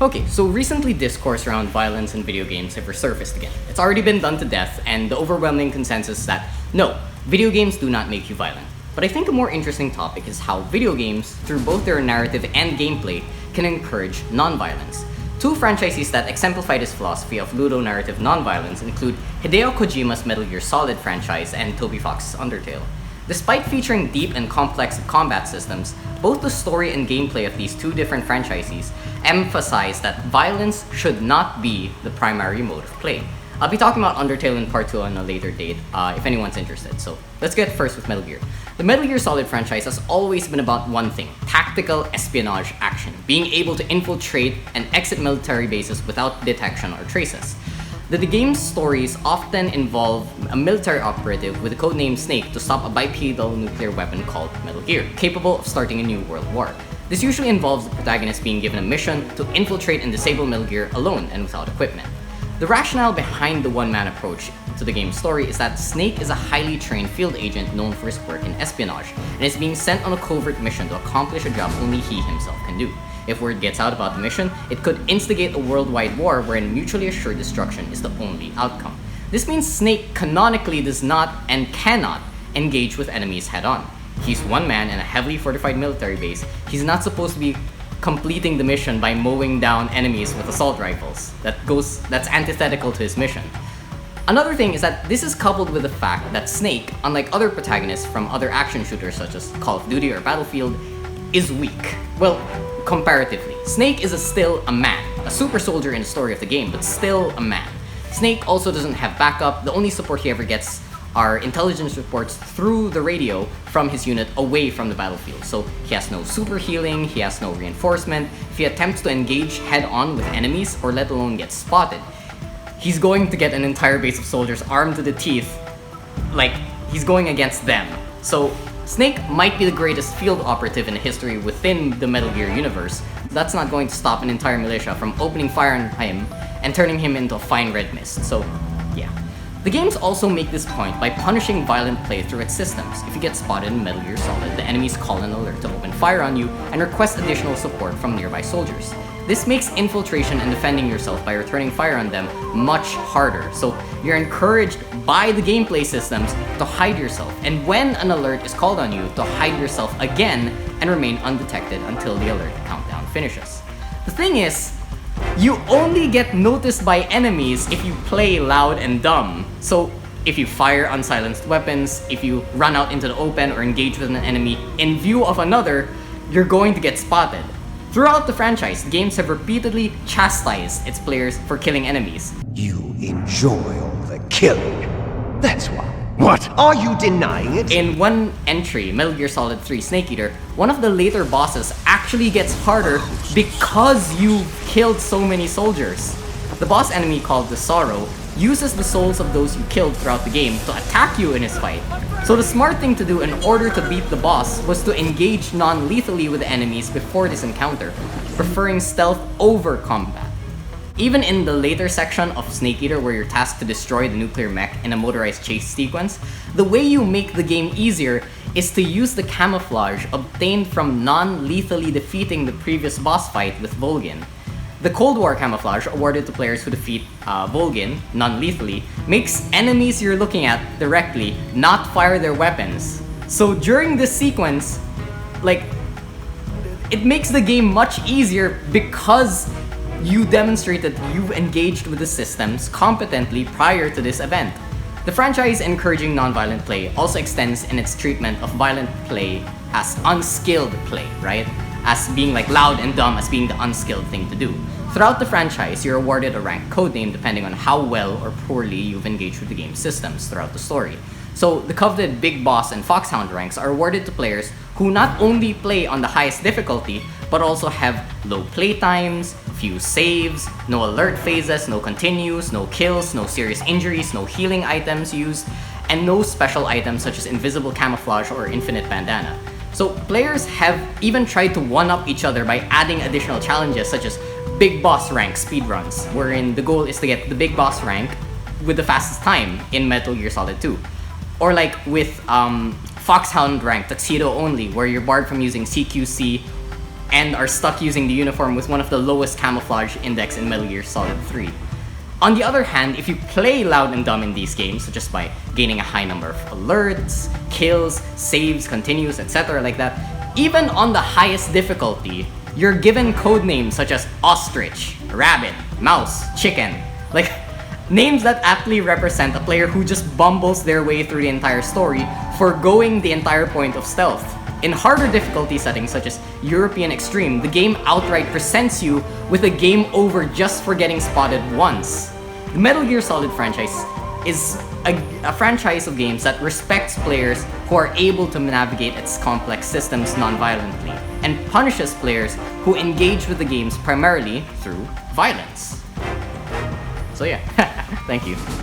Okay, so recently discourse around violence in video games have resurfaced again. It's already been done to death, and the overwhelming consensus is that no, video games do not make you violent. But I think a more interesting topic is how video games, through both their narrative and gameplay, can encourage non-violence. Two franchises that exemplify this philosophy of ludonarrative non-violence include Hideo Kojima's Metal Gear Solid franchise and Toby Fox's Undertale. Despite featuring deep and complex combat systems, both the story and gameplay of these two different franchises emphasize that violence should not be the primary mode of play. I'll be talking about Undertale in part 2 on a later date, if anyone's interested. So let's get first with Metal Gear. The Metal Gear Solid franchise has always been about one thing: tactical espionage action, being able to infiltrate and exit military bases without detection or traces. The game's stories often involve a military operative with the codename Snake to stop a bipedal nuclear weapon called Metal Gear, capable of starting a new world war. This usually involves the protagonist being given a mission to infiltrate and disable Metal Gear alone and without equipment. The rationale behind the one-man approach to the game's story is that Snake is a highly trained field agent known for his work in espionage, and is being sent on a covert mission to accomplish a job only he himself can do. If word gets out about the mission, it could instigate a worldwide war wherein mutually assured destruction is the only outcome. This means Snake canonically does not and cannot engage with enemies head-on. He's one man in a heavily fortified military base. He's not supposed to be completing the mission by mowing down enemies with assault rifles. That's antithetical to his mission. Another thing is that this is coupled with the fact that Snake, unlike other protagonists from other action shooters such as Call of Duty or Battlefield, is weak. Well, comparatively. Snake is still a man, a super soldier in the story of the game, but still a man. Snake also doesn't have backup. The only support he ever gets are intelligence reports through the radio from his unit away from the battlefield. So he has no super healing, he has no reinforcement. If he attempts to engage head-on with enemies, or let alone get spotted, he's going to get an entire base of soldiers armed to the teeth, like he's going against them. So Snake might be the greatest field operative in history within the Metal Gear universe. That's not going to stop an entire militia from opening fire on him and turning him into a fine red mist. So, yeah. The games also make this point by punishing violent play through its systems. If you get spotted in Metal Gear Solid, the enemies call an alert to open fire on you and request additional support from nearby soldiers. This makes infiltration and defending yourself by returning fire on them much harder, so you're encouraged by the gameplay systems to hide yourself, and when an alert is called on you, to hide yourself again and remain undetected until the alert countdown finishes. The thing is, you only get noticed by enemies if you play loud and dumb. So if you fire unsilenced weapons, if you run out into the open or engage with an enemy in view of another, you're going to get spotted. Throughout the franchise, games have repeatedly chastised its players for killing enemies. You enjoy all the killing. That's why. What? Are you denying it? In one entry, Metal Gear Solid 3 Snake Eater, one of the later bosses actually gets harder because you killed so many soldiers. The boss enemy called the Sorrow uses the souls of those you killed throughout the game to attack you in his fight. So the smart thing to do in order to beat the boss was to engage non-lethally with the enemies before this encounter, preferring stealth over combat. Even in the later section of Snake Eater, where you're tasked to destroy the nuclear mech in a motorized chase sequence, the way you make the game easier is to use the camouflage obtained from non-lethally defeating the previous boss fight with Volgin. The Cold War camouflage, awarded to players who defeat Volgin non-lethally, makes enemies you're looking at directly not fire their weapons. So during this sequence, it makes the game much easier because you demonstrated you've engaged with the systems competently prior to this event. The franchise encouraging non-violent play also extends in its treatment of violent play as unskilled play, right? As being loud and dumb as being the unskilled thing to do. Throughout the franchise, you're awarded a rank codename depending on how well or poorly you've engaged with the game's systems throughout the story. So the coveted Big Boss and Foxhound ranks are awarded to players who not only play on the highest difficulty, but also have low play times, few saves, no alert phases, no continues, no kills, no serious injuries, no healing items used, and no special items such as invisible camouflage or infinite bandana. So players have even tried to one-up each other by adding additional challenges such as Big Boss rank speedruns, wherein the goal is to get the Big Boss rank with the fastest time in Metal Gear Solid 2. Or with Foxhound rank Tuxedo only, where you're barred from using CQC and are stuck using the uniform with one of the lowest camouflage index in Metal Gear Solid 3. On the other hand, if you play loud and dumb in these games, just by gaining a high number of alerts, kills, saves, continues, etc. like that, even on the highest difficulty, you're given code names such as Ostrich, Rabbit, Mouse, Chicken. Like, names that aptly represent a player who just bumbles their way through the entire story, forgoing the entire point of stealth. In harder difficulty settings such as European Extreme, the game outright presents you with a game over just for getting spotted once. The Metal Gear Solid franchise is a franchise of games that respects players who are able to navigate its complex systems non-violently, and punishes players who engage with the games primarily through violence. So yeah, thank you.